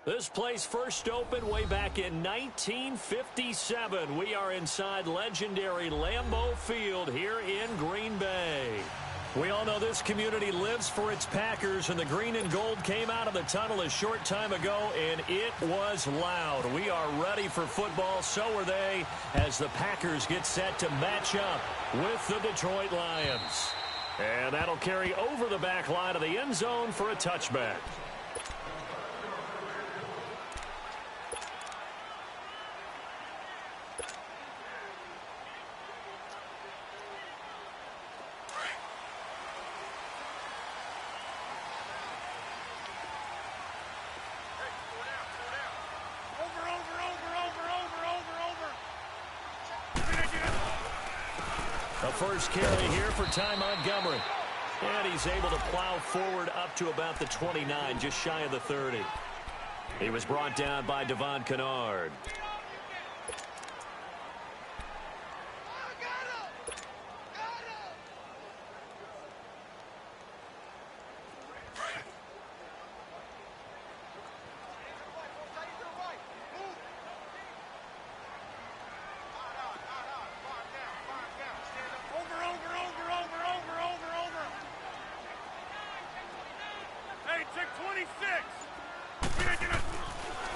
This place first opened way back in 1957. We are inside legendary Lambeau Field here in Green Bay. We all know this community lives for its Packers, and the green and gold came out of the tunnel a short time ago, and it was loud. We are ready for football, so are they, as the Packers get set to match up with the Detroit Lions. And that'll carry over the back line of the end zone for a touchback. First carry here for Ty Montgomery. And he's able to plow forward up to about the 29, just shy of the 30. He was brought down by Devon Kennard.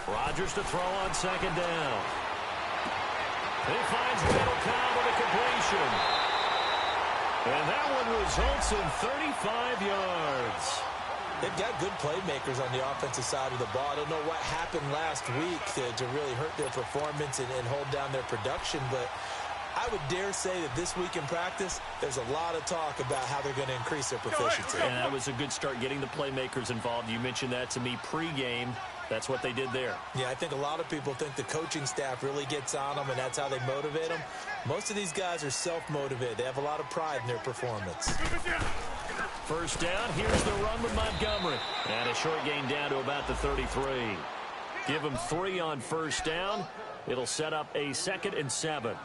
Rodgers to throw on second down. He finds Randall Cobb with a completion. And that one results in 35 yards. They've got good playmakers on the offensive side of the ball. I don't know what happened last week to really hurt their performance and hold down their production, but I would dare say that this week in practice, there's a lot of talk about how they're going to increase their proficiency. And that was a good start getting the playmakers involved. You mentioned that to me pregame. That's what they did there. Yeah, I think a lot of people think the coaching staff really gets on them, and that's how they motivate them. Most of these guys are self-motivated. They have a lot of pride in their performance. First down, here's the run with Montgomery. And a short gain down to about the 33. Give him 3 on first down. It'll set up a 2nd and 7.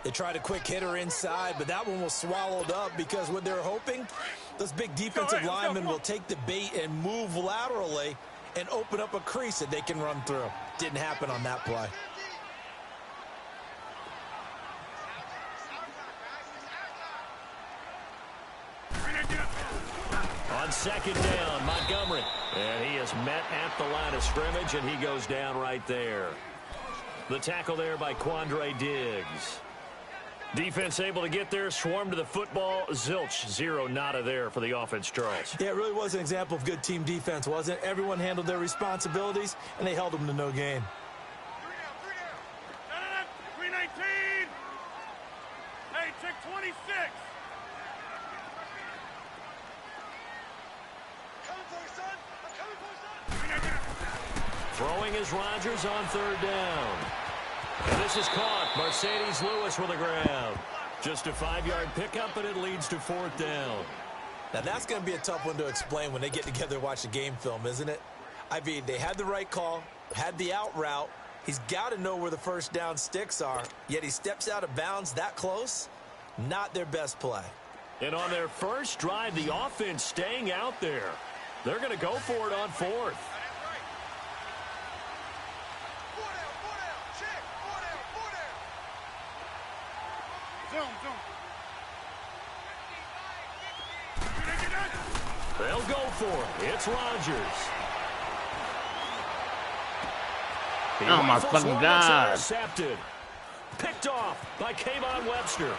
They tried a quick hitter inside, but that one was swallowed up because what they're hoping, those big defensive linemen will take the bait and move laterally and open up a crease that they can run through. Didn't happen on that play. On second down, Montgomery. And he is met at the line of scrimmage, and he goes down right there. The tackle there by Quandre Diggs. Defense able to get there, swarm to the football. Zilch, 0 nada there for the offense, Charles. Yeah, it really was an example of good team defense, wasn't it? Everyone handled their responsibilities, and they held them to no gain. 319. Hey, check 26. Throwing is Rodgers on third down. And this is caught. Mercedes Lewis with a grab. Just a 5-yard pickup, and it leads to 4th down. Now, that's going to be a tough one to explain when they get together and watch the game film, isn't it? I mean, they had the right call, had the out route. He's got to know where the first down sticks are, yet he steps out of bounds that close. Not their best play. And on their first drive, the offense staying out there. They're going to go for it on 4th. They'll go for it. It's Rodgers. Oh, my fucking God. Intercepted. Picked off by Kayvon Webster.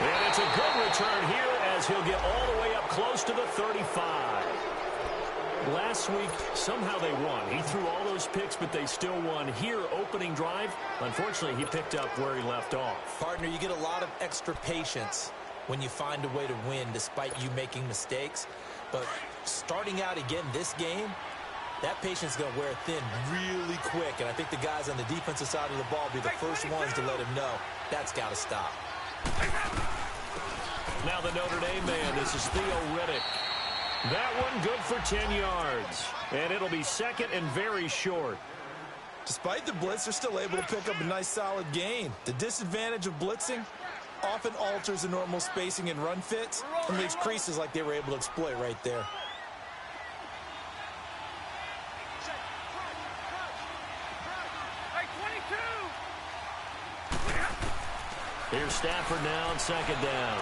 And it's a good return here as he'll get all the way up close to the 35. Last week, somehow they won. He threw all those picks, but they still won. Here, opening drive, unfortunately, he picked up where he left off. Partner, you get a lot of extra patience when you find a way to win despite you making mistakes. But starting out again this game, that patience is going to wear thin really quick. And I think the guys on the defensive side of the ball will be the first ones to let him know that's got to stop. Now the Notre Dame man, this is Theo Riddick. That one good for 10 yards. And it'll be 2nd and very short. Despite the blitz, they're still able to pick up a nice solid gain. The disadvantage of blitzing often alters the normal spacing and run fits and leaves creases like they were able to exploit right there. Here's Stafford now on second down.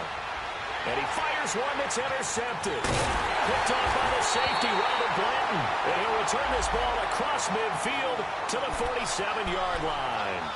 And he fires one that's intercepted. Picked off by the safety, Robert Blanton. And he'll return this ball across midfield to the 47-yard line.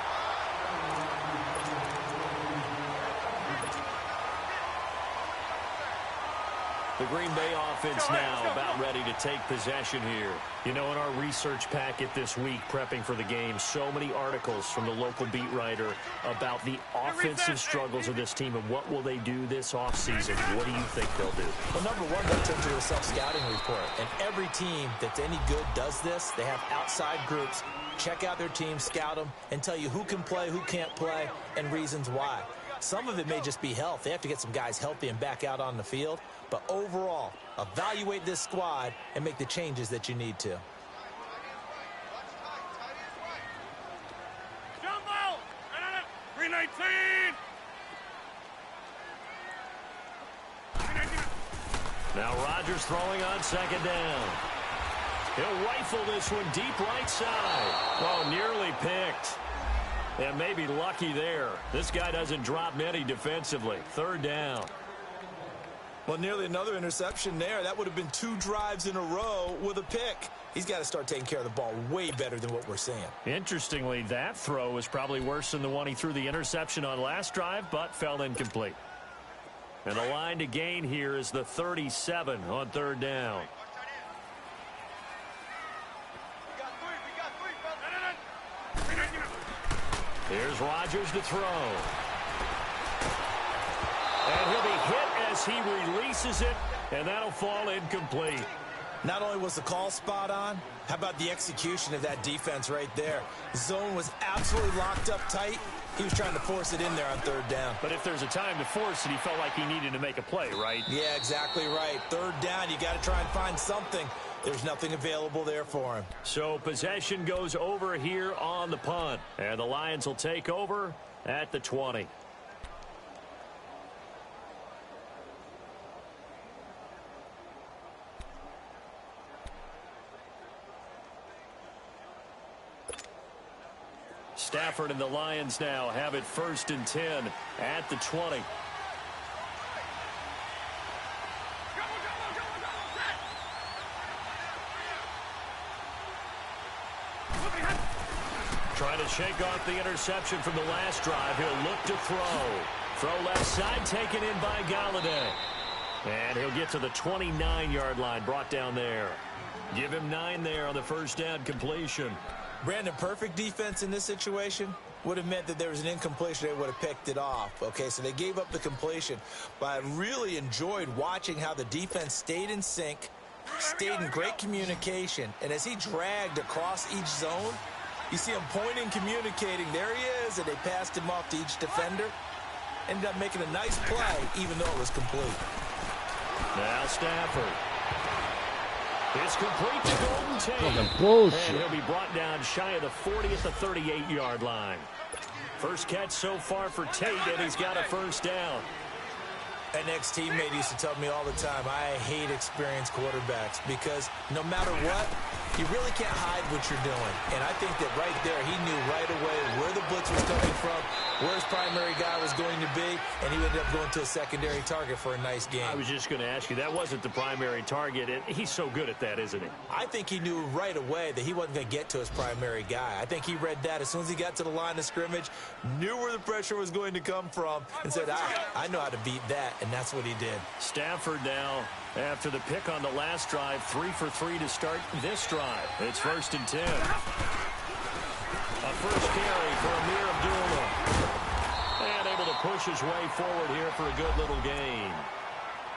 The Green Bay offense now about ready to take possession here. You know, in our research packet this week, prepping for the game, so many articles from the local beat writer about the offensive struggles of this team and what will they do this offseason. What do you think they'll do? Well, number one, they'll turn to a self-scouting report. And every team that's any good does this. They have outside groups, check out their team, scout them, and tell you who can play, who can't play, and reasons why. Some of it may just be health. They have to get some guys healthy and back out on the field. But overall, evaluate this squad and make the changes that you need to. Jumbo! 319! Now Rodgers throwing on second down. He'll rifle this one deep right side. Oh, nearly picked. And maybe lucky there. This guy doesn't drop many defensively. Third down. Well, nearly another interception there. That would have been 2 drives in a row with a pick. He's got to start taking care of the ball way better than what we're seeing. Interestingly, that throw was probably worse than the one he threw the interception on last drive, but fell incomplete. And the line to gain here is the 37 on third down. Here's Rodgers to throw. And he'll be hit as he releases it, and that'll fall incomplete. Not only was the call spot on, how about the execution of that defense right there? The zone was absolutely locked up tight. He was trying to force it in there on third down. But if there's a time to force it, he felt like he needed to make a play, right? Yeah, exactly right. Third down, you got to try and find something. There's nothing available there for him. So possession goes over here on the punt. And the Lions will take over at the 20. Stafford and the Lions now have it 1st and 10 at the 20. Trying to shake off the interception from the last drive. He'll look to throw. Throw left side taken in by Galladay. And he'll get to the 29-yard line, brought down there. Give him 9 there on the first down completion. Brandon, perfect defense in this situation would have meant that there was an incompletion. They would have picked it off. Okay, so they gave up the completion. But I really enjoyed watching how the defense stayed in sync, stayed in great communication. And as he dragged across each zone, you see him pointing, communicating. There he is, and they passed him off to each defender. Ended up making a nice play, even though it was complete. Now Stafford. It's complete to Golden Tate. Bullshit. And he'll be brought down shy of the 40 at the 38-yard line. First catch so far for Tate, and he's got a first down. An ex-teammate used to tell me all the time, I hate experienced quarterbacks because no matter what, you really can't hide what you're doing. And I think that right there, he knew right away where the blitz was coming from, where his primary guy was going to be, and he ended up going to a secondary target for a nice game. I was just going to ask you, that wasn't the primary target. He's so good at that, isn't he? I think he knew right away that he wasn't going to get to his primary guy. I think he read that as soon as he got to the line of scrimmage, knew where the pressure was going to come from, and said, I know how to beat that, and that's what he did. Stafford now, after the pick on the last drive, 3 for 3 to start this drive. It's 1st and 10. A first carry for Amir Abdullah. And able to push his way forward here for a good little gain.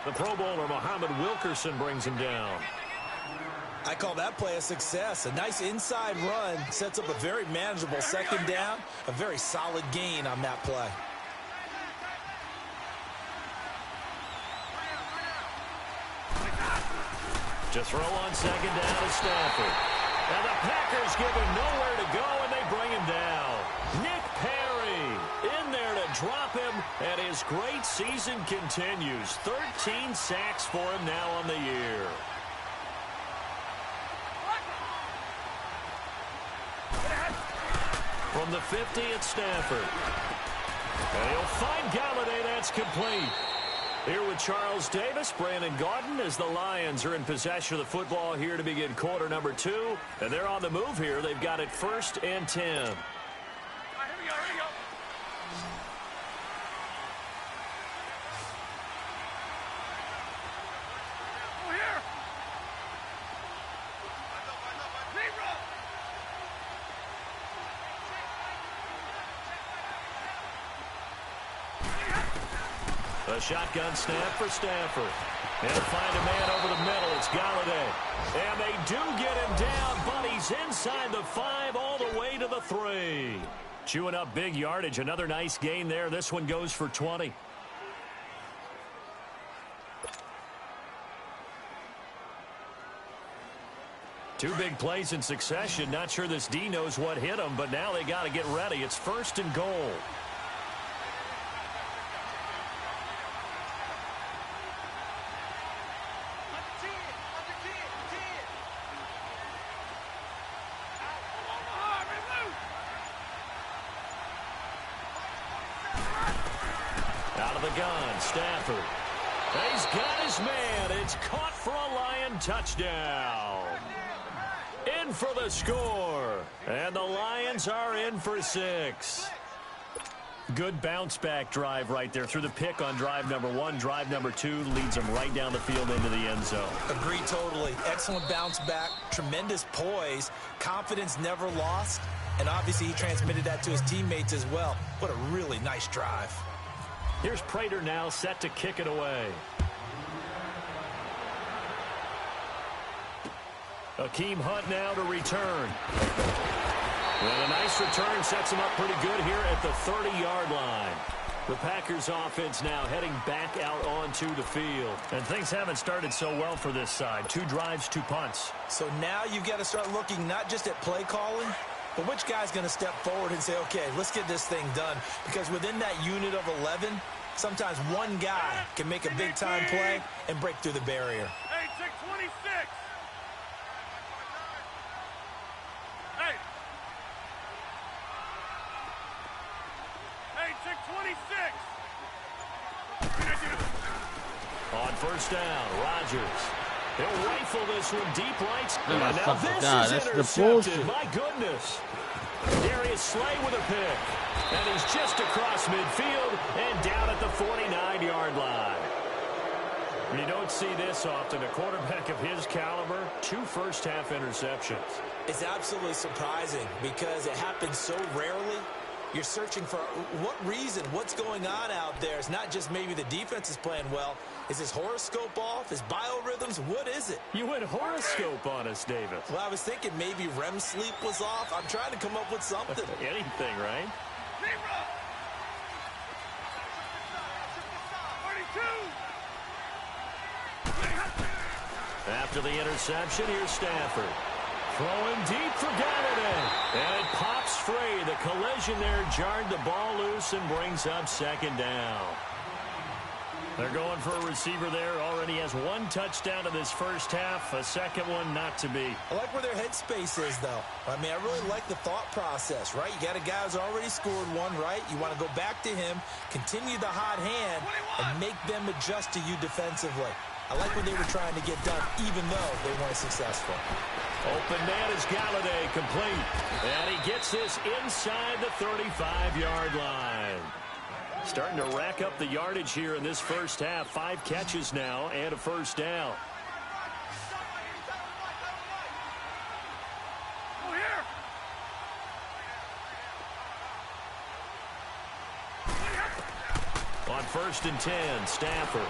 The Pro Bowler, Muhammad Wilkerson, brings him down. I call that play a success. A nice inside run sets up a very manageable second down. A very solid gain on that play. To throw on second down is Stafford. And the Packers give him nowhere to go, and they bring him down. Nick Perry in there to drop him, and his great season continues. 13 sacks for him now on the year. From the 50 at Stafford. And he'll find Galladay. That's complete. Here with Charles Davis, Brandon Gaudin, as the Lions are in possession of the football here to begin quarter number 2. And they're on the move here. They've got it 1st and 10. Here we go, here we go. Oh, here. A shotgun snap for Stafford. And to find a man over the middle, it's Galladay. And they do get him down, but he's inside the 5 all the way to the 3. Chewing up big yardage. Another nice gain there. This one goes for 20. Two big plays in succession. Not sure this D knows what hit him, but now they got to get ready. It's 1st and goal. Out of the gun, Stafford. He's got his man. It's caught for a Lion touchdown. In for the score. And the Lions are in for 6. Good bounce-back drive right there. Through the pick on drive number 1. Drive number 2 leads them right down the field into the end zone. Agree totally. Excellent bounce back. Tremendous poise. Confidence never lost. And obviously he transmitted that to his teammates as well. What a really nice drive. Here's Prater now set to kick it away. Akeem Hunt now to return. And a nice return sets him up pretty good here at the 30-yard line. The Packers offense now heading back out onto the field. And things haven't started so well for this side. 2 drives, 2 punts. So now you've got to start looking not just at play calling, but which guy's going to step forward and say, okay, let's get this thing done. Because within that unit of 11, sometimes one guy can make a big-time play and break through the barrier. Hey, check 26. Hey. Hey, check 26. On 1st down, Rodgers. He'll rifle this one deep right. Oh, my now fucking this God, is that's the intercepted. bullshit. My goodness. Darius Slay with a pick. And he's just across midfield and down at the 49-yard line. You don't see this often. A quarterback of his caliber, 2 first-half interceptions. It's absolutely surprising because it happens so rarely. You're searching for what reason, what's going on out there. It's not just maybe the defense is playing well. Is his horoscope off? His biorhythms? What is it? You went horoscope on us, David. Well, I was thinking maybe REM sleep was off. I'm trying to come up with something. Anything, right? 42. After the interception, here's Stafford. Throwing deep for Galladay. And it pops free. The collision there jarred the ball loose and brings up 2nd down. They're going for a receiver there. Already has 1 touchdown in this first half. A second one not to be. I like where their headspace is, though. I mean, I really like the thought process, right? You got a guy who's already scored 1, right? You want to go back to him, continue the hot hand, and make them adjust to you defensively. I like what they were trying to get done, even though they weren't successful. Open man is Galladay, complete. And he gets this inside the 35-yard line. Starting to rack up the yardage here in this first half. 5 catches now and a first down. Oh, here. On 1st and 10, Stafford.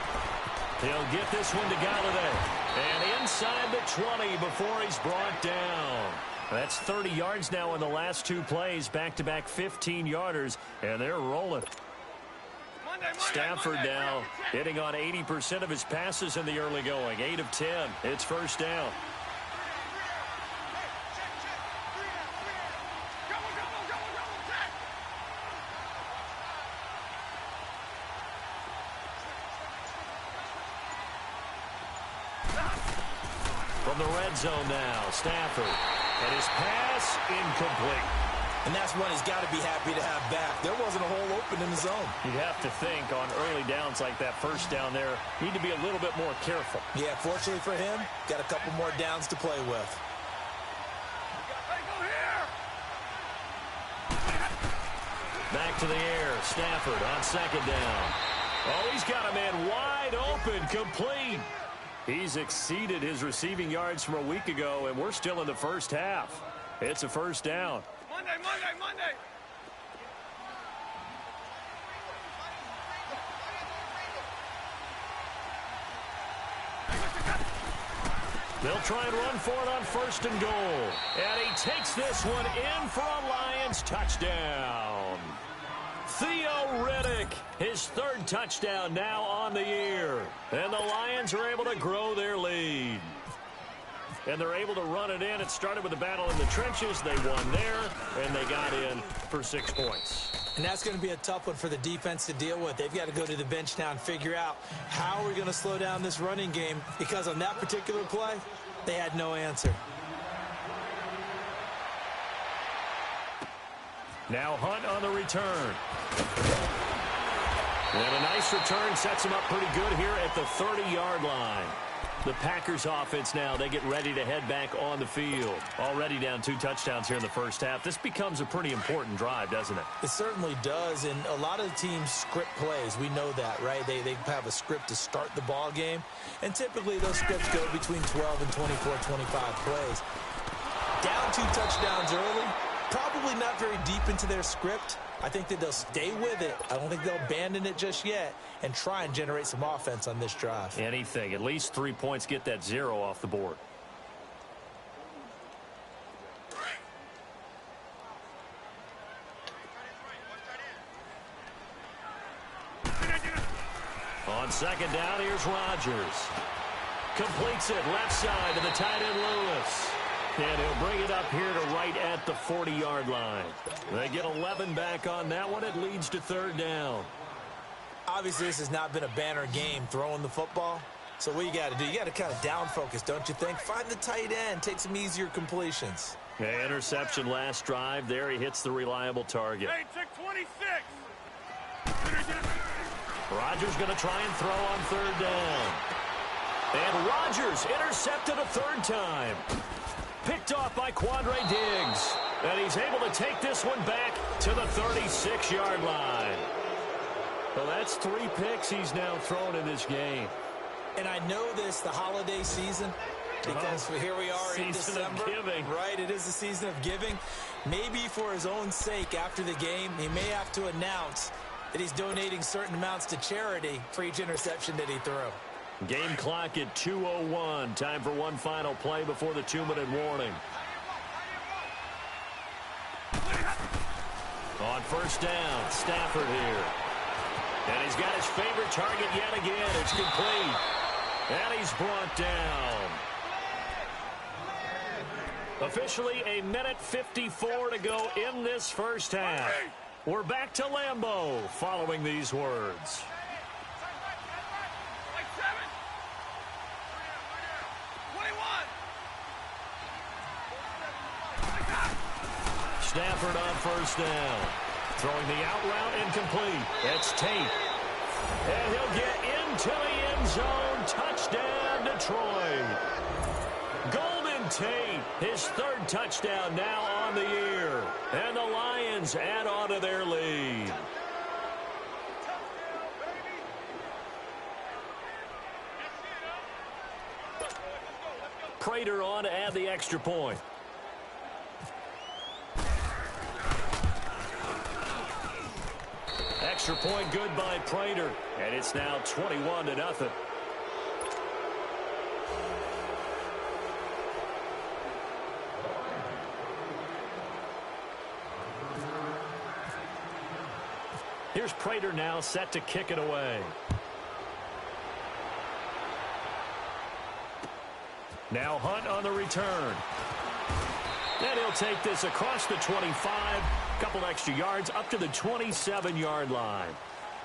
He'll get this one to Galladay. And inside the 20 before he's brought down. That's 30 yards now in the last 2 plays. Back-to-back 15-yarders. And they're rolling. Stafford now hitting on 80% of his passes in the early going. 8 of 10. It's first down. From the red zone now, Stafford. And his pass incomplete. And that's one he's got to be happy to have back. There wasn't a hole open in the zone. You'd have to think on early downs like that, first down there, need to be a little bit more careful. Yeah, fortunately for him, got a couple more downs to play with. Hey, go here! Back to the air. Stafford on second down. Oh, he's got a man wide open, complete. He's exceeded his receiving yards from a week ago, and we're still in the first half. It's a first down. Monday, Monday, Monday! They'll try and run for it on first and goal. And he takes this one in for a Lions touchdown. Theo Riddick, his third touchdown now on the year. And the Lions are able to grow their lead. And they're able to run it in. It started with a battle in the trenches. They won there, and they got in for 6 points. And that's going to be a tough one for the defense to deal with. They've got to go to the bench now and figure out how we're going to slow down this running game, because on that particular play, they had no answer. Now Hunt on the return. And a nice return sets him up pretty good here at the 30-yard line. The Packers offense now, they get ready to head back on the field. Already down 2 touchdowns here in the first half. This becomes a pretty important drive, doesn't it? It certainly does, and a lot of the teams script plays. We know that, right? They have a script to start the ball game, and typically those scripts go between 12 and 24, 25 plays. Down 2 touchdowns early, probably not very deep into their script. I think that they'll stay with it. I don't think they'll abandon it just yet and try and generate some offense on this drive. Anything. At least 3 points, get that 0 off the board. On second down, here's Rodgers. Completes it left side to the tight end Lewis. And he'll bring it up here to right at the 40-yard line. They get 11 back on that one. It leads to third down. Obviously, this has not been a banner game throwing the football. So what you got to do, you got to kind of down focus, don't you think? Find the tight end, take some easier completions. Yeah, interception last drive. There he hits the reliable target. Hey, check 26! Rodgers going to try and throw on third down. And Rodgers intercepted a third time. Picked off by Quandre Diggs. And he's able to take this one back to the 36-yard line. Well, that's 3 picks he's now thrown in this game. And I know this, the holiday season, because here we are in December. Season of giving. Right, it is the season of giving. Maybe for his own sake after the game, he may have to announce that he's donating certain amounts to charity for each interception that he threw. Game clock at 2:01. Time for one final play before the 2-minute warning. On first down, Stafford here. And he's got his favorite target yet again. It's complete. And he's brought down. Officially a minute 54 to go in this first half. We're back to Lambeau following these words. Stafford on first down. Throwing the out route incomplete. That's Tate. And he'll get into the end zone. Touchdown, Detroit. Golden Tate, his third touchdown now on the year. And the Lions add on to their lead. Prater on to add the extra point. Extra point good by Prater. And it's now 21-0. Here's Prater now set to kick it away. Now Hunt on the return. And he'll take this across the 25. Couple extra yards up to the 27-yard line.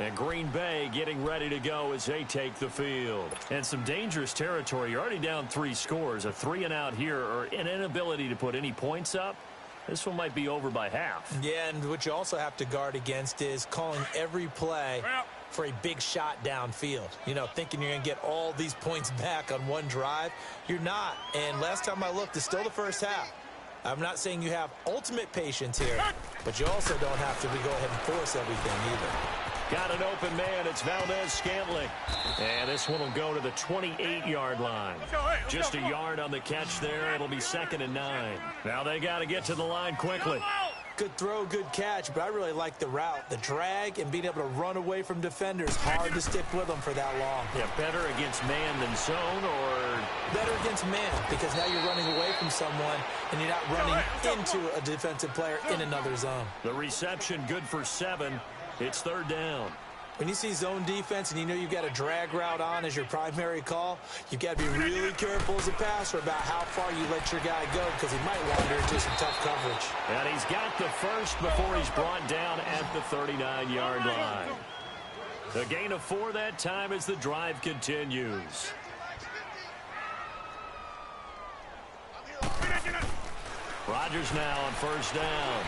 And Green Bay getting ready to go as they take the field. And some dangerous territory. You're already down 3 scores. A 3-and-out here or an inability to put any points up. This one might be over by half. Yeah, and what you also have to guard against is calling every play for a big shot downfield. You know, thinking you're going to get all these points back on one drive. You're not. And last time I looked, it's still the first half. I'm not saying you have ultimate patience here, but you also don't have to go ahead and force everything either. Got an open man. It's Valdez-Scantling. And this one will go to the 28-yard line. Just a yard on the catch there. It'll be 2nd and 9. Now they got to get to the line quickly. Good throw, good catch, but I really like the route. The drag and being able to run away from defenders. Hard to stick with them for that long. Yeah, better against man than zone, or better against man, because now you're running away from someone and you're not running into a defensive player in another zone. The reception good for 7. It's 3rd down. When you see zone defense and you know you've got a drag route on as your primary call, you've got to be really careful as a passer about how far you let your guy go, because he might wander into some tough coverage. And he's got the first before he's brought down at the 39-yard line. The gain of 4 that time as the drive continues. Rodgers now on 1st down.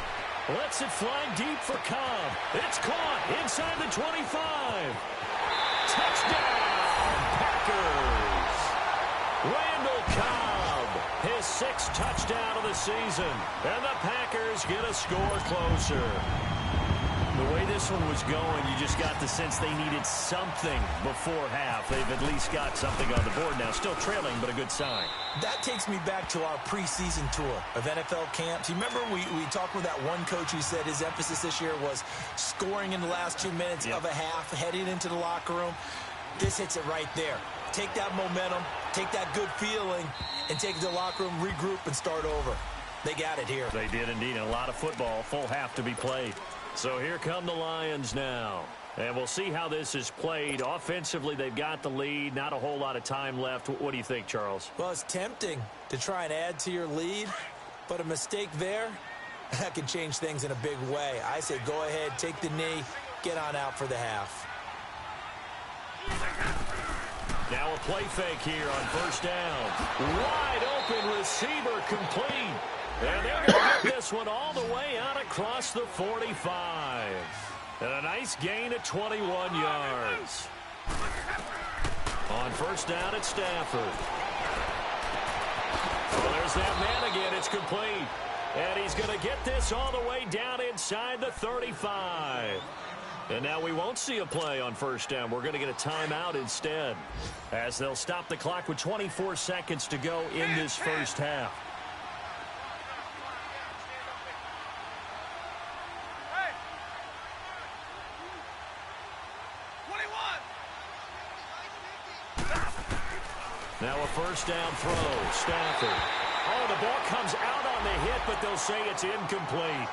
Lets it fly deep for Cobb. It's caught inside the 25. Touchdown, Packers. Randall Cobb, his 6th touchdown of the season. And the Packers get a score closer. The way this one was going, you just got the sense they needed something before half. They've at least got something on the board now. Still trailing, but a good sign. That takes me back to our preseason tour of NFL camps. You remember we talked with that one coach who said his emphasis this year was scoring in the last 2 minutes of a half, heading into the locker room. This hits it right there. Take that momentum, take that good feeling, and take it to the locker room, regroup, and start over. They got it here. They did indeed. A lot of football, full half to be played. So here come the Lions now. And we'll see how this is played. Offensively, they've got the lead. Not a whole lot of time left. What do you think, Charles? Well, it's tempting to try and add to your lead, but a mistake there, that can change things in a big way. I say go ahead, take the knee, get on out for the half. Now a play fake here on 1st down. Wide open receiver complete. And they're going to get this one all the way out across the 45. And a nice gain of 21 yards. On 1st down, it's Stafford. Well, there's that man again. It's complete. And he's going to get this all the way down inside the 35. And now we won't see a play on 1st down. We're going to get a timeout instead, as they'll stop the clock with 24 seconds to go in this 1st half. Now a 1st down throw. Stafford. Oh, the ball comes out on the hit, but they'll say it's incomplete.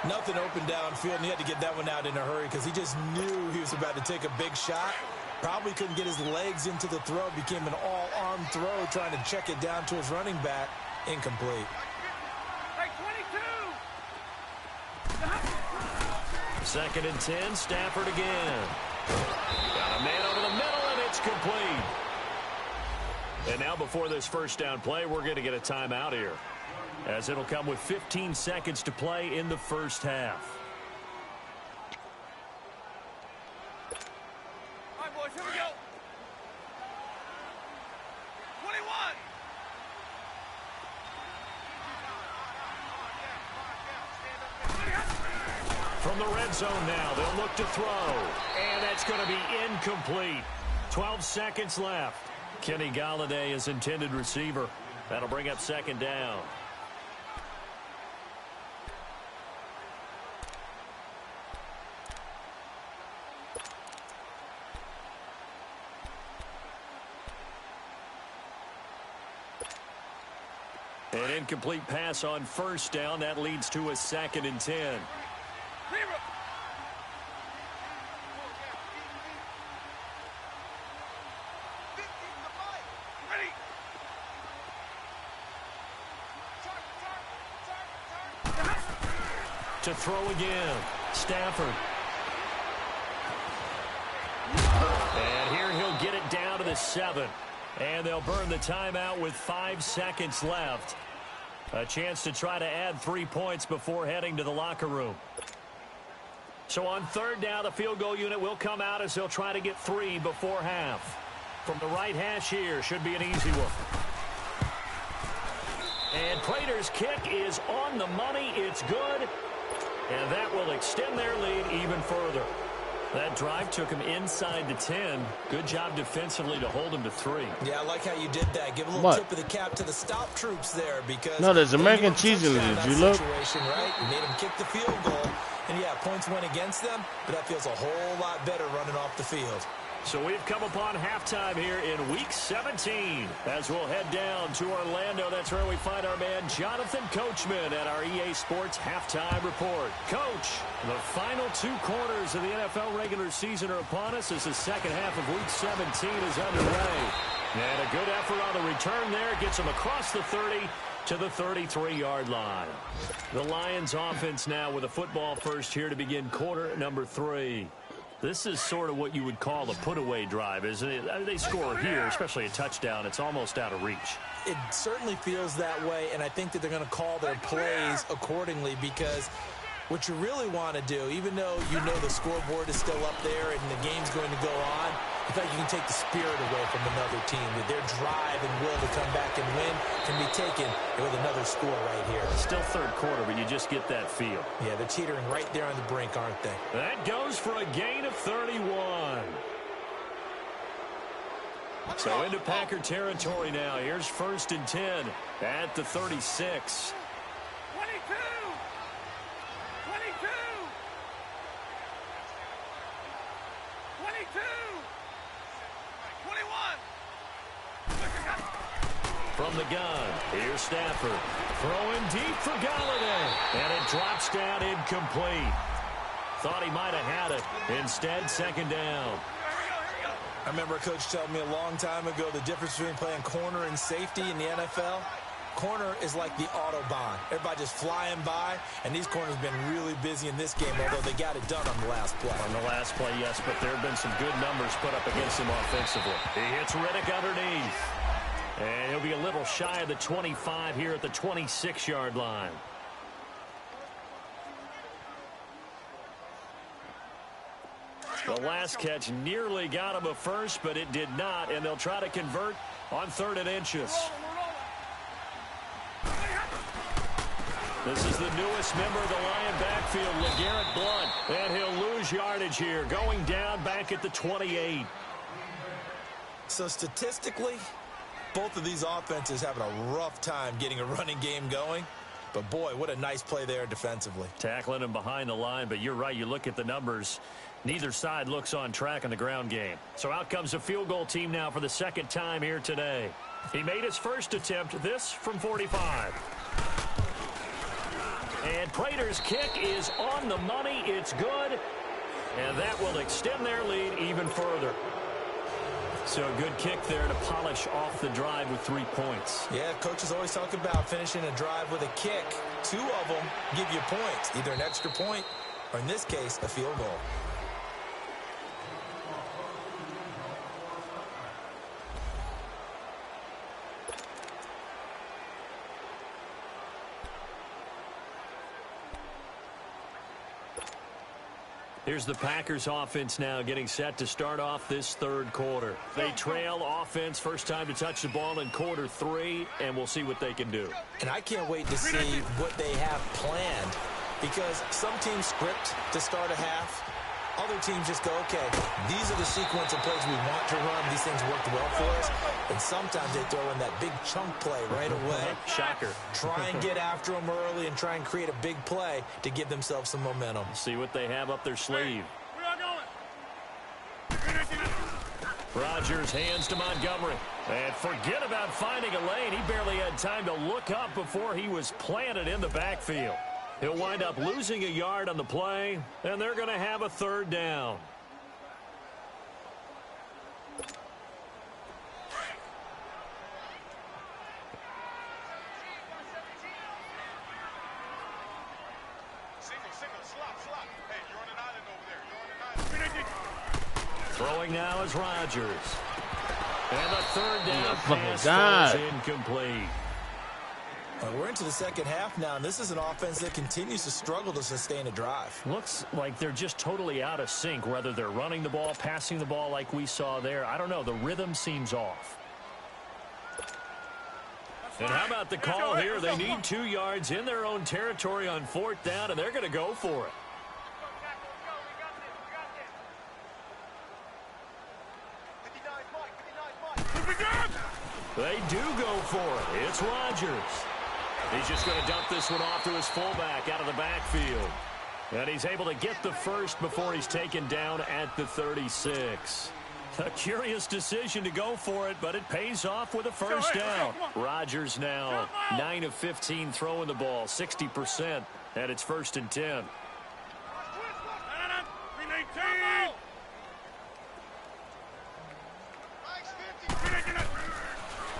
Nothing open downfield, and he had to get that one out in a hurry because he just knew he was about to take a big shot. Probably couldn't get his legs into the throw. Became an all-arm throw trying to check it down to his running back. Incomplete. Hey, 22. 2nd and 10. Stafford again. Got a man over the middle, and it's complete. And now before this 1st down play, we're going to get a timeout here, as it'll come with 15 seconds to play in the 1st half. All right, boys, here we go. 21. From the red zone now, they'll look to throw. And that's going to be incomplete. 12 seconds left. Kenny Golladay is intended receiver. That'll bring up 2nd down. An incomplete pass on 1st down. That leads to a 2nd and 10. To throw again. Stafford. And here he'll get it down to the 7. And they'll burn the timeout with 5 seconds left. A chance to try to add 3 points before heading to the locker room. So on third down, the field goal unit will come out as they'll try to get 3 before half. From the right hash here, should be an easy one. And Prater's kick is on the money. It's good. And that will extend their lead even further. That drive took him inside the 10. Good job defensively to hold him to 3. Yeah, I like how you did that. Give a little tip of the cap to the stop troops there because no, there's American cheese in it. Did you look? Right? You made them kick the field goal, and yeah, points went against them, but that feels a whole lot better running off the field. So we've come upon halftime here in Week 17. As we'll head down to Orlando, that's where we find our man Jonathan Coachman at our EA Sports Halftime Report. Coach, the final 2 quarters of the NFL regular season are upon us as the second half of Week 17 is underway. And a good effort on the return there gets them across the 30 to the 33-yard line. The Lions offense now with a football first here to begin quarter number 3. This is sort of what you would call a put-away drive, isn't it? I mean, they score here, especially a touchdown. It's almost out of reach. It certainly feels that way, and I think that they're going to call their plays accordingly because what you really want to do, even though you know the scoreboard is still up there and the game's going to go on, I feel like you can take the spirit away from another team. That their drive and will to come back and win can be taken with another score right here. Still third quarter, but you just get that feel. Yeah, they're teetering right there on the brink, aren't they? That goes for a gain of 31. So into Packer territory now. Here's 1st and 10 at the 36. 22! 22! 22! 21! From the gun, here's Stafford. Throwing deep for Galladay. And it drops down incomplete. Thought he might have had it. Instead, second down. I remember a coach telling me a long time ago the difference between playing corner and safety in the NFL. Corner is like the Autobahn. Everybody just flying by, and these corners have been really busy in this game, although they got it done on the last play. On the last play, yes, but there have been some good numbers put up against him offensively. He hits Riddick underneath. And he'll be a little shy of the 25 here at the 26-yard line. The last catch nearly got him a first, but it did not, and they'll try to convert on 3rd and inches. This is the newest member of the Lion backfield, LeGarrette Blount, and he'll lose yardage here, going down back at the 28. So statistically, both of these offenses having a rough time getting a running game going. But, boy, what a nice play there defensively. Tackling him behind the line, but you're right. You look at the numbers. Neither side looks on track in the ground game. So out comes a field goal team now for the second time here today. He made his first attempt, this from 45. And Prater's kick is on the money. It's good. And that will extend their lead even further. So a good kick there to polish off the drive with 3 points. Yeah, coaches always talk about finishing a drive with a kick. 2 of them give you points, either an extra point or, in this case, a field goal. Here's the Packers offense now getting set to start off this third quarter. They trail offense, first time to touch the ball in quarter 3, and we'll see what they can do. And I can't wait to see what they have planned because some teams script to start a half. Other teams just go, okay, these are the sequence of plays we want to run. These things worked well for us. And sometimes they throw in that big chunk play right away. Shocker. Try and get after them early and try and create a big play to give themselves some momentum. See what they have up their sleeve. We are going. Rodgers hands to Montgomery. And forget about finding a lane. He barely had time to look up before he was planted in the backfield. He'll wind up losing a yard on the play, and they're going to have a third down. Throwing now is Rodgers. And the third down pass is incomplete. We're into the second half now, and this is an offense that continues to struggle to sustain a drive. Looks like they're just totally out of sync, whether they're running the ball, passing the ball like we saw there. I don't know. The rhythm seems off. And how about the call here? They need 2 yards in their own territory on 4th down, and they're going to go for it. They do go for it. It's Rodgers. He's just going to dump this one off to his fullback out of the backfield. And he's able to get the first before he's taken down at the 36. A curious decision to go for it, but it pays off with a first down. Rodgers now 9 of 15 throwing the ball, 60%, and it's 1st and 10.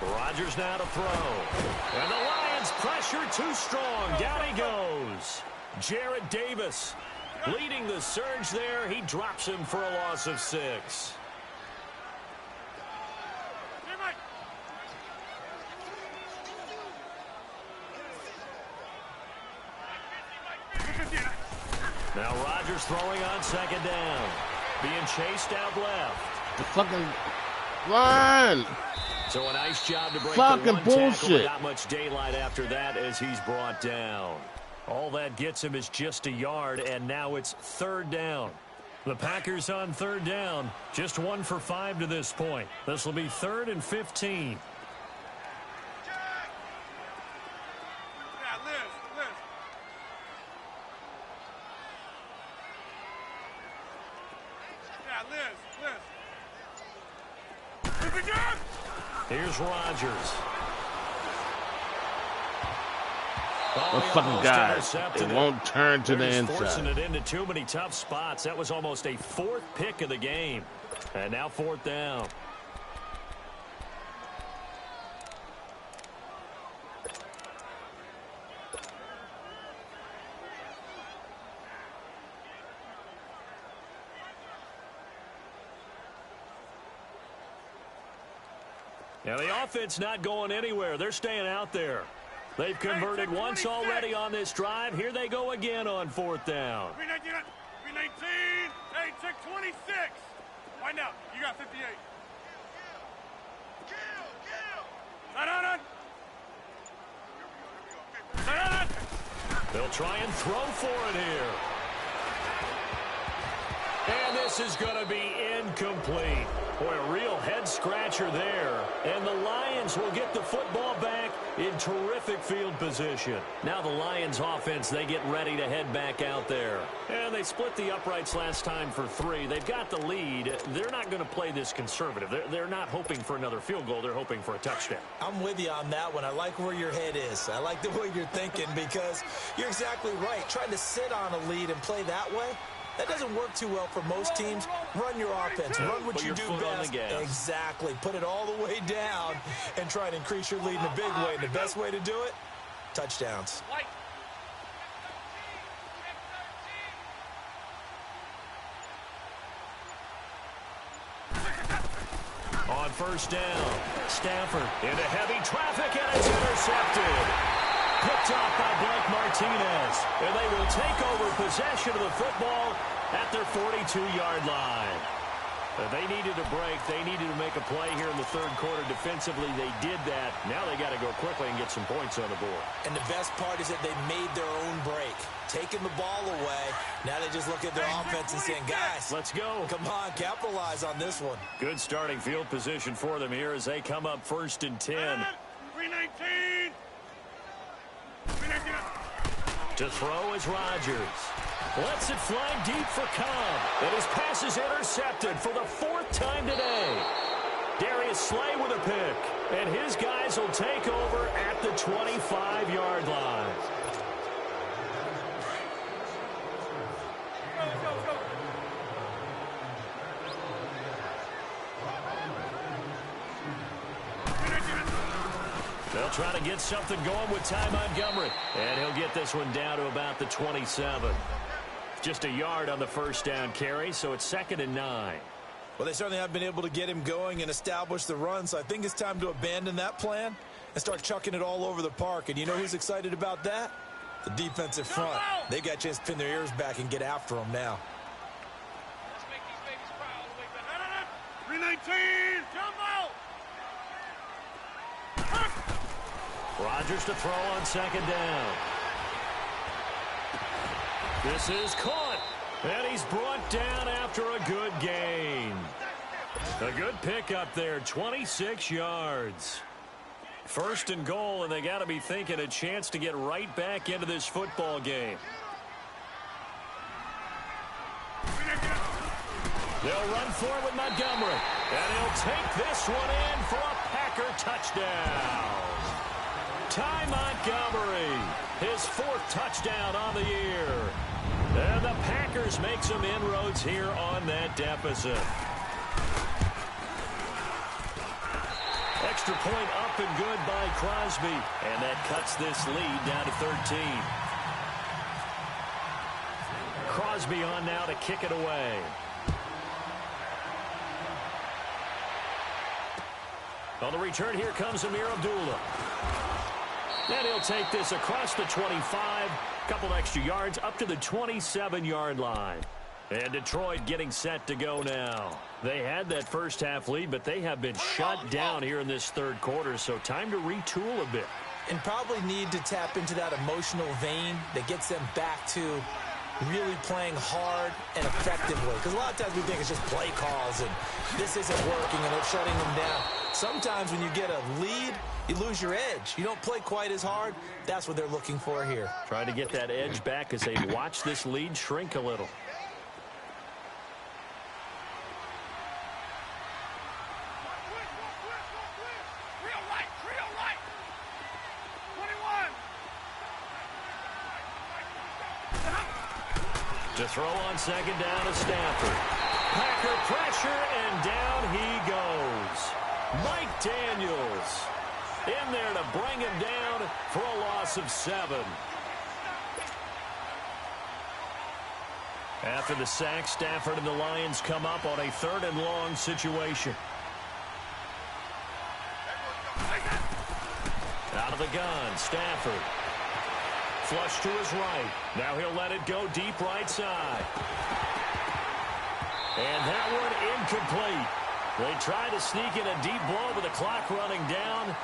Rodgers now to throw. And the Lions pressure too strong. Down he goes. Jarrett Davis leading the surge there. He drops him for a loss of 6. Now Rodgers throwing on 2nd down. Being chased out left. The fucking run. So a nice job to break fucking the one bullshit. tackle. Not much daylight after that as he's brought down. All that gets him is just a yard, and now it's 3rd down. The Packers on 3rd down. Just 1 for 5 to this point. This will be 3rd and 15. Here's Rodgers. Those fucking guys, it won't turn to the inside. Forcing it into too many tough spots. That was almost a 4th pick of the game. And now 4th down. Now the offense not going anywhere. They're staying out there. They've converted once already on this drive. Here they go again on 4th down. 319, hey, check 26. Find out. You got 58. They'll try and throw for it here. And this is going to be incomplete. Boy, a real head-scratcher there. And the Lions will get the football back in terrific field position. Now the Lions offense, they get ready to head back out there. And they split the uprights last time for 3. They've got the lead. They're not going to play this conservative. They're not hoping for another field goal. They're hoping for a touchdown. I'm with you on that one. I like where your head is. I like the way you're thinking because you're exactly right. Trying to sit on a lead and play that way, that doesn't work too well for most teams. Run your offense. Run what you do best. Exactly. Put it all the way down and try to increase your lead in a big way. And the best way to do it, touchdowns. On 1st down, Stafford into heavy traffic, and it's intercepted. Picked off by Blake Martinez. And they will take over possession of the football at their 42-yard line. They needed a break. They needed to make a play here in the 3rd quarter. Defensively, they did that. Now they got to go quickly and get some points on the board. And the best part is that they made their own break. Taking the ball away. Now they just look at their offense and saying, guys, let's go. Come on, capitalize on this one. Good starting field position for them here as they come up 1st and 10. 319. To throw is Rodgers. Lets it fly deep for Cobb. And his pass is intercepted for the 4th time today. Darius Slay with a pick. And his guys will take over at the 25-yard line. They'll try to get something going with Ty Montgomery. And he'll get this one down to about the 27. Just a yard on the 1st down carry, so it's 2nd and 9. Well, they certainly have been able to get him going and establish the run, so I think it's time to abandon that plan and start chucking it all over the park. And you know who's excited about that? The defensive front. They got a chance to pin their ears back and get after them now. Let's make these babies cry all the way back. 319, jumbo! Rodgers to throw on second down. This is caught, and he's brought down after a good gain. A good pickup there, 26 yards. First and goal, and they got to be thinking a chance to get right back into this football game. They'll run for it with Montgomery, and he'll take this one in for a Packer touchdown. Ty Montgomery, his 4th touchdown on the year. And the Packers make some inroads here on that deficit. Extra point up and good by Crosby. And that cuts this lead down to 13. Crosby on now to kick it away. On the return, here comes Amir Abdullah. And he'll take this across the 25. Couple extra yards up to the 27-yard line. And Detroit getting set to go now. They had that first half lead, but they have been shut down here in this third quarter, so time to retool a bit. And probably need to tap into that emotional vein that gets them back to really playing hard and effectively. Because a lot of times we think it's just play calls and this isn't working and it's shutting them down. Sometimes when you get a lead, you lose your edge. You don't play quite as hard. That's what they're looking for here. Trying to get that edge back as they watch this lead shrink a little. To throw on second down to Stafford. Packer pressure, and down he goes. Mike Daniels in there to bring him down for a loss of 7. After the sack, Stafford and the Lions come up on a 3rd and long situation. Out of the gun, Stafford. Flush to his right. Now he'll let it go deep right side. And that one incomplete. They try to sneak in a deep ball with the clock running down,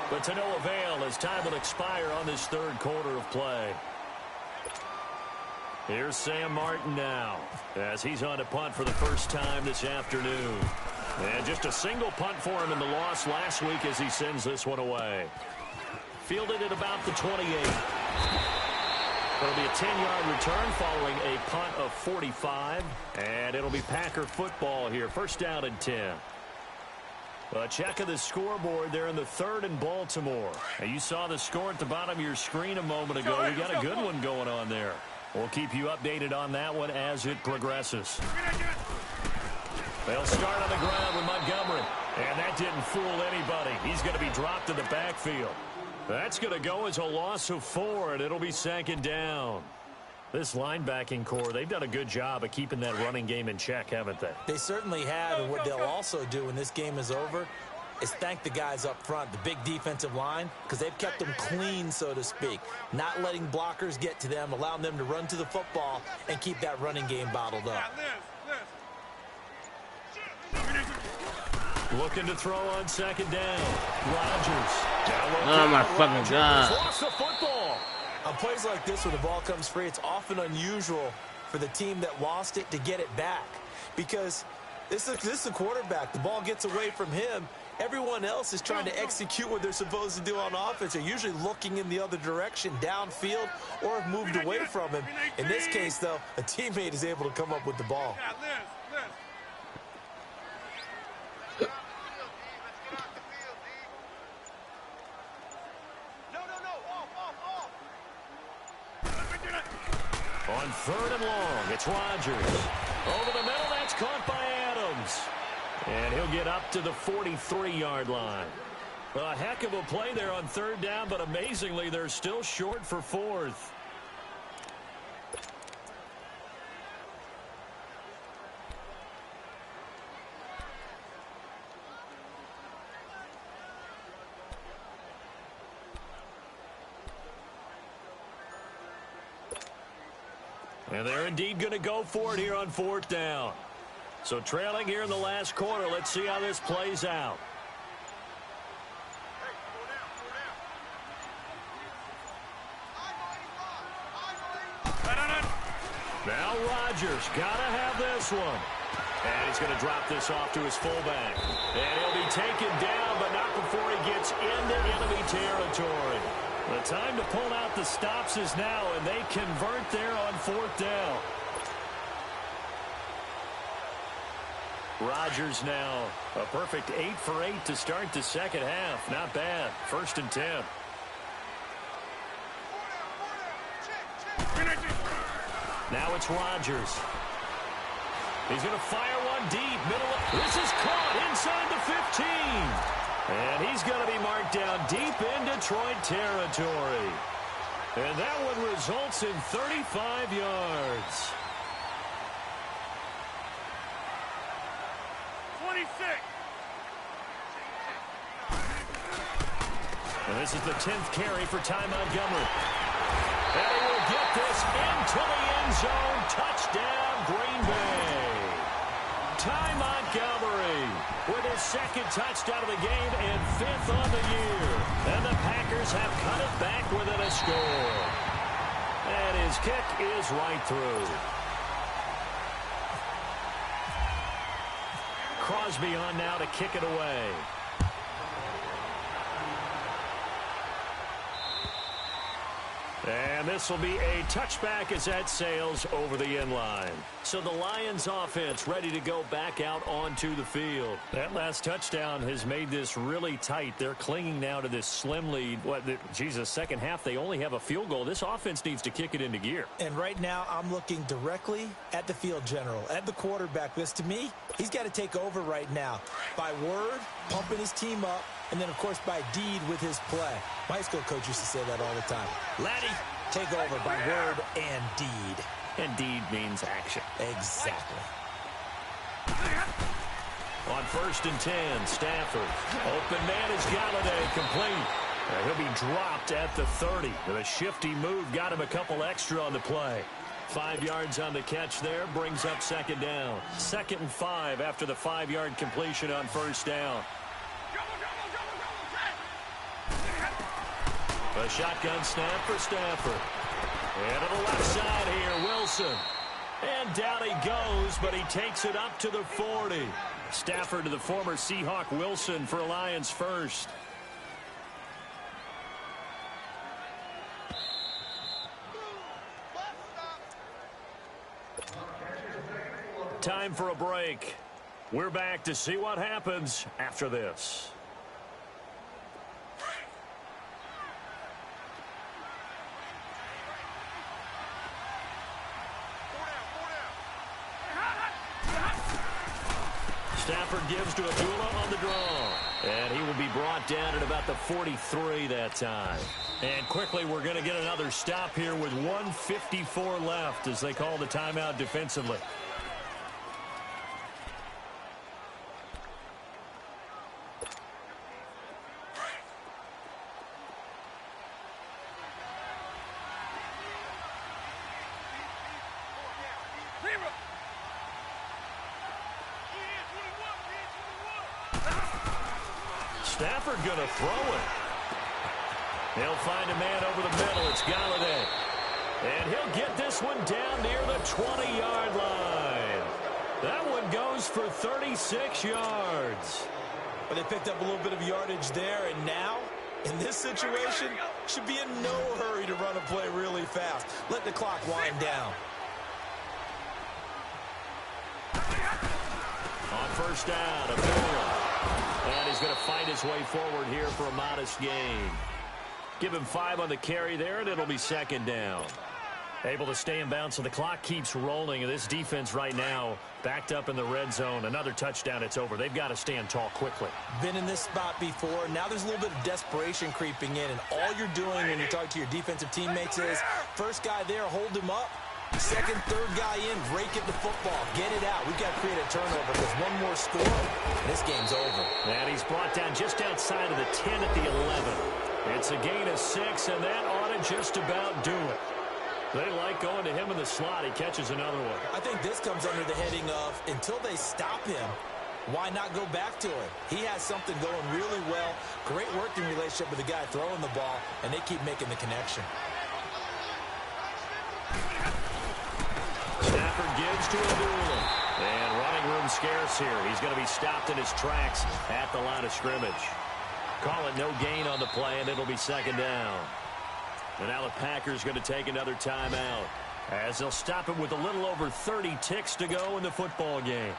but to no avail as time will expire on this third quarter of play. Here's Sam Martin now as he's on to punt for the first time this afternoon. And just a single punt for him in the loss last week as he sends this one away. Fielded at about the 28. It'll be a 10-yard return following a punt of 45. And it'll be Packer football here. First down and 10. A check of the scoreboard there in the 3rd and Baltimore. And you saw the score at the bottom of your screen a moment ago. We got a good one going on there. We'll keep you updated on that one as it progresses. They'll start on the ground with Montgomery. And that didn't fool anybody. He's going to be dropped in the backfield. That's going to go as a loss of 4, and it'll be second down. This linebacking core, they've done a good job of keeping that running game in check, haven't they? They certainly have, and what they'll also do when this game is over is thank the guys up front, the big defensive line, because they've kept them clean, so to speak. Not letting blockers get to them, allowing them to run to the football and keep that running game bottled up. Looking to throw on second down. Rodgers. Oh, my fucking God. Lost the football. On plays like this where the ball comes free, it's often unusual for the team that lost it to get it back. Because this is a quarterback. The ball gets away from him. Everyone else is trying to execute what they're supposed to do on offense. They're usually looking in the other direction, downfield, or have moved away from him. In this case, though, a teammate is able to come up with the ball. On 3rd and long, it's Rodgers. Over the middle, that's caught by Adams. And he'll get up to the 43-yard line. A heck of a play there on 3rd down, but amazingly, they're still short for 4th. And they're indeed going to go for it here on 4th down. So trailing here in the last quarter. Let's see how this plays out. Now Rodgers got to have this one. And he's going to drop this off to his fullback. And he'll be taken down, but not before he gets into enemy territory. The time to pull out the stops is now, and they convert there on 4th down. Rodgers now a perfect 8 for 8 to start the second half. Not bad. 1st and 10. Now it's Rodgers. He's going to fire one deep. This is caught inside the 15. And he's going to be marked down deep in Detroit territory. And that one results in 35 yards. 26. And this is the 10th carry for Ty Montgomery. And he will get this into the end zone. Touchdown, Green Bay. Ty Montgomery with his 2nd touchdown of the game and 5th on the year. And the Packers have cut it back within a score. And his kick is right through. Crosby on now to kick it away. And this will be a touchback as that sails over the end line. So the Lions offense ready to go back out onto the field. That last touchdown has made this really tight. They're clinging now to this slim lead. Second half, they only have a field goal. This offense needs to kick it into gear. And right now, I'm looking directly at the field general, at the quarterback. Because to me, he's got to take over right now. By word, pumping his team up, and then, of course, by deed with his play. My high school coach used to say that all the time. Laddie, take over by word and deed. And deed means action. Exactly. On 1st and 10, Stafford. Open man is Galladay, complete. He'll be dropped at the 30. With a shifty move, got him a couple extra on the play. 5 yards on the catch there, brings up 2nd down. 2nd and 5 after the 5-yard completion on 1st down. A shotgun snap for Stafford. And to the left side here, Wilson. And down he goes, but he takes it up to the 40. Stafford to the former Seahawk Wilson for Lions first. Time for a break. We're back to see what happens after this. Stafford gives to Abdullah on the draw. And he will be brought down at about the 43 that time. And quickly, we're going to get another stop here with 1:54 left as they call the timeout defensively. Stafford going to throw it. He'll find a man over the middle. It's Galladay. And he'll get this one down near the 20-yard line. That one goes for 36 yards. But they picked up a little bit of yardage there, and now, in this situation, should be in no hurry to run a play really fast. Let the clock wind down. On 1st down, Abdullah. And he's going to fight his way forward here for a modest gain. Give him 5 on the carry there, and it'll be 2nd down. Able to stay in bounds, so the clock keeps rolling. And this defense right now backed up in the red zone. Another touchdown, it's over. They've got to stand tall quickly. Been in this spot before. Now there's a little bit of desperation creeping in. And all you're doing when you're talking to your defensive teammates is, first guy there, hold him up. Second, third guy in, rake at the football. Get it out. We've got to create a turnover because one more score, and this game's over. And he's brought down just outside of the 10 at the 11. It's a gain of 6, and that ought to just about do it. They like going to him in the slot. He catches another one. I think this comes under the heading of until they stop him, why not go back to it? He has something going really well. Great working relationship with the guy throwing the ball, and they keep making the connection. Stafford gives to Abdullah. And running room scarce here. He's going to be stopped in his tracks at the line of scrimmage. Call it no gain on the play, and it'll be second down. And now the Packers going to take another timeout as they'll stop it with a little over 30 ticks to go in the football game.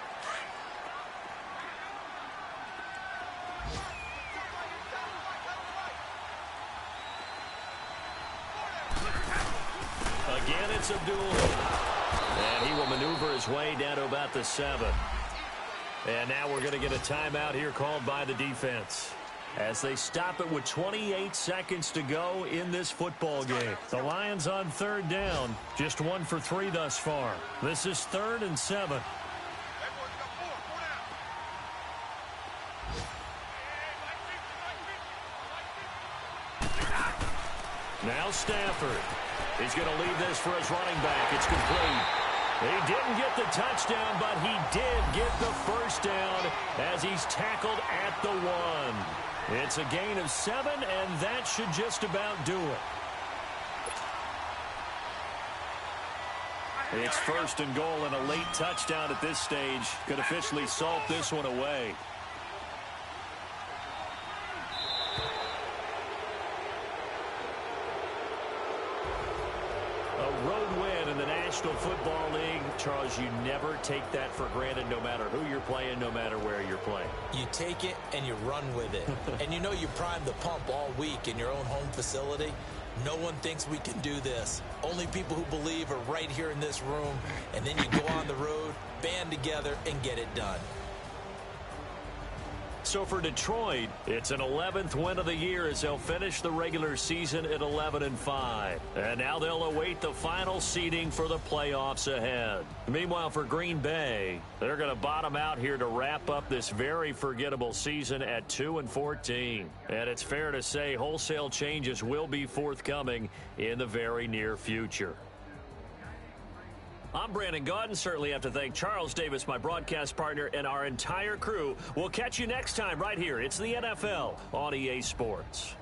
Again, it's Abdullah. And he will maneuver his way down to about the 7. And now we're going to get a timeout here called by the defense as they stop it with 28 seconds to go in this football game. The Lions on third down, just 1 for 3 thus far. This is 3rd and 7. Now Stafford. He's going to leave this for his running back. It's complete. He didn't get the touchdown, but he did get the first down as he's tackled at the 1. It's a gain of 7, and that should just about do it. It's 1st and goal, and a late touchdown at this stage could officially salt this one away. Road win in the National Football League. Charles, you never take that for granted no matter who you're playing, no matter where you're playing. You take it and you run with it. And you know you primed the pump all week in your own home facility. No one thinks we can do this. Only people who believe are right here in this room. And then you go on the road, band together, and get it done. So for Detroit, it's an 11th win of the year as they'll finish the regular season at 11-5. And now they'll await the final seeding for the playoffs ahead. Meanwhile, for Green Bay, they're going to bottom out here to wrap up this very forgettable season at 2-14. And it's fair to say wholesale changes will be forthcoming in the very near future. I'm Brandon Gaudin. Certainly have to thank Charles Davis, my broadcast partner, and our entire crew. We'll catch you next time right here. It's the NFL on EA Sports.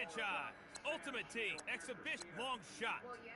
franchise. Ultimate Team. Exhibition long shot. Well, yeah.